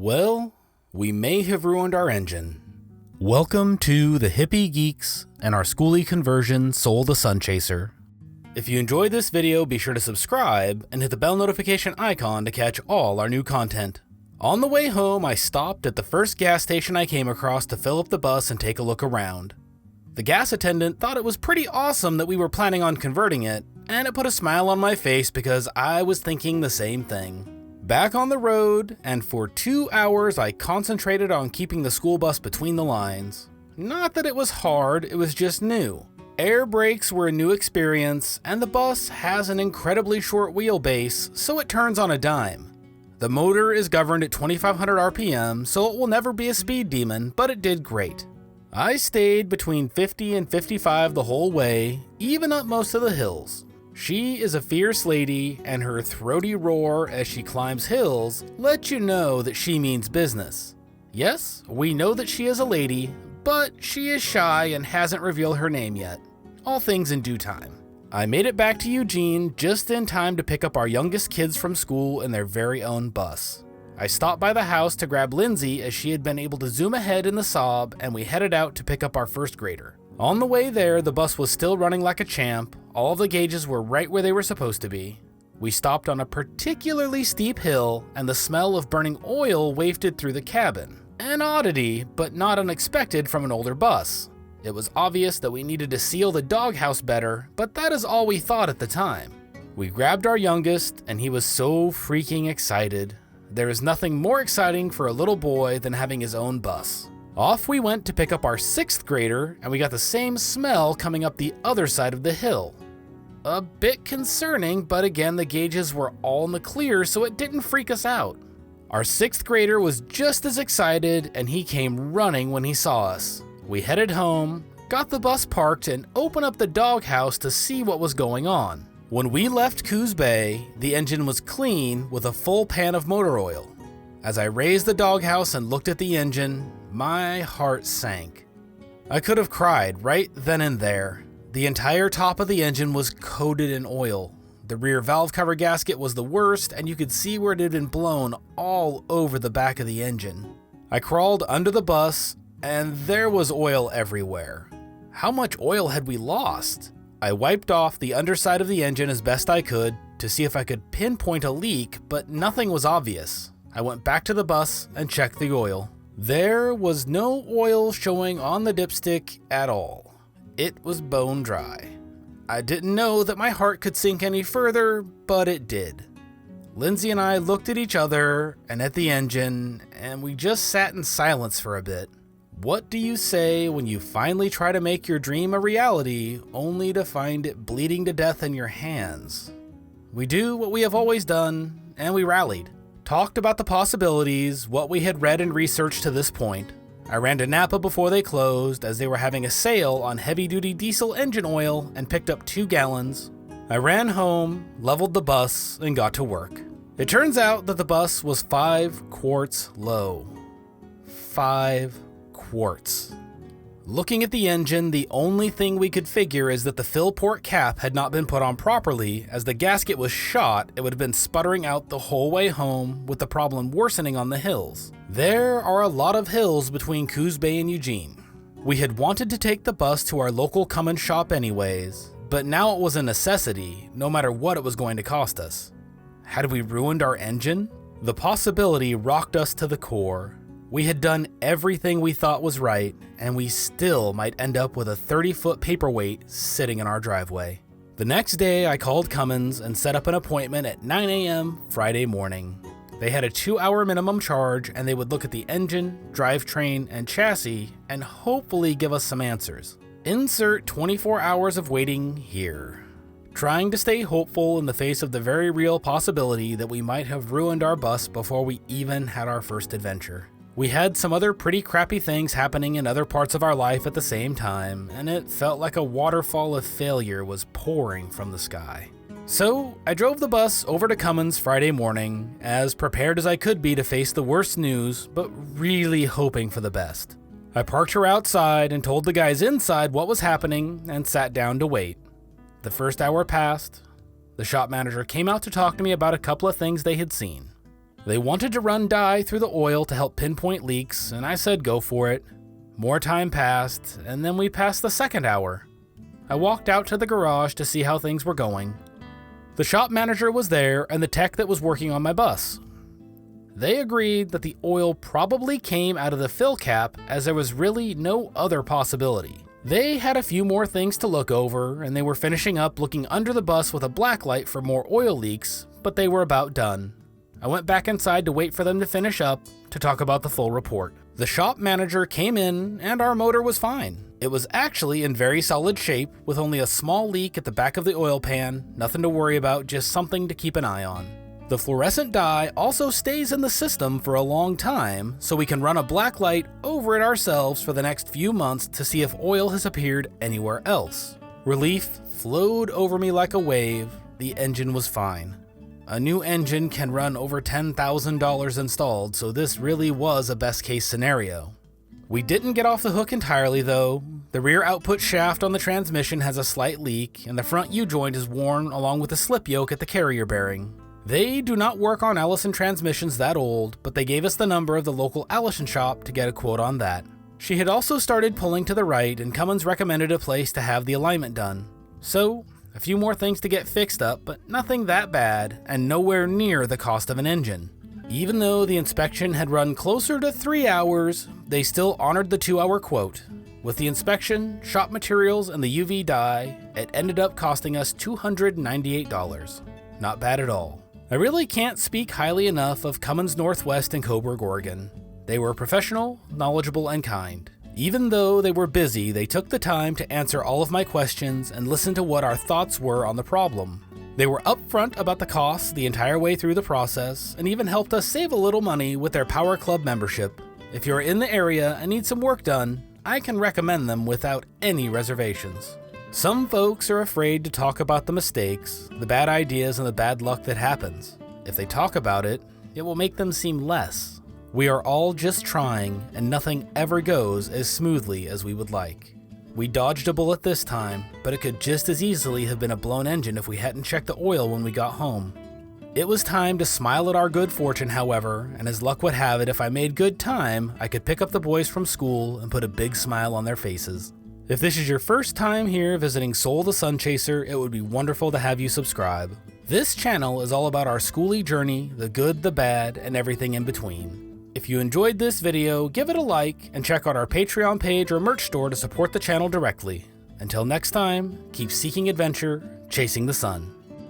Well, we may have ruined our engine. Welcome to the Hippie, Geeks, and our Skoolie Conversion Soul the Sun Chaser. If you enjoyed this video, be sure to subscribe and hit the bell notification icon to catch all our new content. On the way home, I stopped at the first gas station I came across to fill up the bus and take a look around. The gas attendant thought it was pretty awesome that we were planning on converting it, and it put a smile on my face because I was thinking the same thing. Back on the road, and for 2 hours I concentrated on keeping the school bus between the lines. Not that it was hard, it was just new. Air brakes were a new experience, and the bus has an incredibly short wheelbase, so it turns on a dime. The motor is governed at 2,500 RPM, so it will never be a speed demon, but it did great. I stayed between 50 and 55 the whole way, even up most of the hills. She is a fierce lady, and her throaty roar as she climbs hills lets you know that she means business. Yes, we know that she is a lady, but she is shy and hasn't revealed her name yet. All things in due time. I made it back to Eugene just in time to pick up our youngest kids from school in their very own bus. I stopped by the house to grab Lindsay as she had been able to zoom ahead in the Saab, and we headed out to pick up our first grader. On the way there, the bus was still running like a champ. All the gauges were right where they were supposed to be. We stopped on a particularly steep hill, and the smell of burning oil wafted through the cabin. An oddity, but not unexpected from an older bus. It was obvious that we needed to seal the doghouse better, but that is all we thought at the time. We grabbed our youngest, and he was so freaking excited. There is nothing more exciting for a little boy than having his own bus. Off we went to pick up our 6th grader, and we got the same smell coming up the other side of the hill. A bit concerning, but again the gauges were all in the clear, so it didn't freak us out. Our 6th grader was just as excited, and he came running when he saw us. We headed home, got the bus parked, and opened up the doghouse to see what was going on. When we left Coos Bay, the engine was clean with a full pan of motor oil. As I raised the doghouse and looked at the engine, my heart sank. I could have cried right then and there. The entire top of the engine was coated in oil. The rear valve cover gasket was the worst, and you could see where it had been blown all over the back of the engine. I crawled under the bus, and there was oil everywhere. How much oil had we lost? I wiped off the underside of the engine as best I could to see if I could pinpoint a leak, but nothing was obvious. I went back to the bus and checked the oil. There was no oil showing on the dipstick at all. It was bone dry. I didn't know that my heart could sink any further, but it did. Lindsay and I looked at each other and at the engine, and we just sat in silence for a bit. What do you say when you finally try to make your dream a reality, only to find it bleeding to death in your hands? We do what we have always done, and we rallied. Talked about the possibilities, what we had read and researched to this point. I ran to Napa before they closed, as they were having a sale on heavy-duty diesel engine oil, and picked up 2 gallons. I ran home, leveled the bus, and got to work. It turns out that the bus was 5 quarts low. 5 quarts. Looking at the engine, the only thing we could figure is that the fill port cap had not been put on properly. As the gasket was shot, it would have been sputtering out the whole way home, with the problem worsening on the hills. There are a lot of hills between Coos Bay and Eugene. We had wanted to take the bus to our local Cummins shop anyways, but now it was a necessity, no matter what it was going to cost us. Had we ruined our engine? The possibility rocked us to the core. We had done everything we thought was right, and we still might end up with a 30-foot paperweight sitting in our driveway. The next day, I called Cummins and set up an appointment at 9 a.m. Friday morning. They had a 2-hour minimum charge, and they would look at the engine, drivetrain, and chassis, and hopefully give us some answers. Insert 24 hours of waiting here. Trying to stay hopeful in the face of the very real possibility that we might have ruined our bus before we even had our first adventure. We had some other pretty crappy things happening in other parts of our life at the same time, and it felt like a waterfall of failure was pouring from the sky. So I drove the bus over to Cummins Friday morning, as prepared as I could be to face the worst news, but really hoping for the best. I parked her outside and told the guys inside what was happening and sat down to wait. The first hour passed. The shop manager came out to talk to me about a couple of things they had seen. They wanted to run dye through the oil to help pinpoint leaks, and I said go for it. More time passed, and then we passed the second hour. I walked out to the garage to see how things were going. The shop manager was there and the tech that was working on my bus. They agreed that the oil probably came out of the fill cap, as there was really no other possibility. They had a few more things to look over, and they were finishing up looking under the bus with a blacklight for more oil leaks, but they were about done. I went back inside to wait for them to finish up to talk about the full report. The shop manager came in and our motor was fine. It was actually in very solid shape with only a small leak at the back of the oil pan, nothing to worry about, just something to keep an eye on. The fluorescent dye also stays in the system for a long time, so we can run a black light over it ourselves for the next few months to see if oil has appeared anywhere else. Relief flowed over me like a wave. The engine was fine. A new engine can run over $10,000 installed, so this really was a best case scenario. We didn't get off the hook entirely though. The rear output shaft on the transmission has a slight leak, and the front U-joint is worn along with the slip yoke at the carrier bearing. They do not work on Allison transmissions that old, but they gave us the number of the local Allison shop to get a quote on that. She had also started pulling to the right, and Cummins recommended a place to have the alignment done. So, a few more things to get fixed up, but nothing that bad, and nowhere near the cost of an engine. Even though the inspection had run closer to 3 hours, they still honored the 2-hour quote. With the inspection, shop materials, and the UV dye, it ended up costing us $298. Not bad at all. I really can't speak highly enough of Cummins Northwest in Coburg, Oregon. They were professional, knowledgeable, and kind. Even though they were busy, they took the time to answer all of my questions and listen to what our thoughts were on the problem. They were upfront about the costs the entire way through the process, and even helped us save a little money with their Power Club membership. If you're in the area and need some work done, I can recommend them without any reservations. Some folks are afraid to talk about the mistakes, the bad ideas, and the bad luck that happens. If they talk about it, it will make them seem less. We are all just trying, and nothing ever goes as smoothly as we would like. We dodged a bullet this time, but it could just as easily have been a blown engine if we hadn't checked the oil when we got home. It was time to smile at our good fortune, however, and as luck would have it, if I made good time, I could pick up the boys from school and put a big smile on their faces. If this is your first time here visiting Soul the Sun Chaser, it would be wonderful to have you subscribe. This channel is all about our schoolie journey, the good, the bad, and everything in between. If you enjoyed this video, give it a like, and check out our Patreon page or merch store to support the channel directly. Until next time, keep seeking adventure, chasing the sun.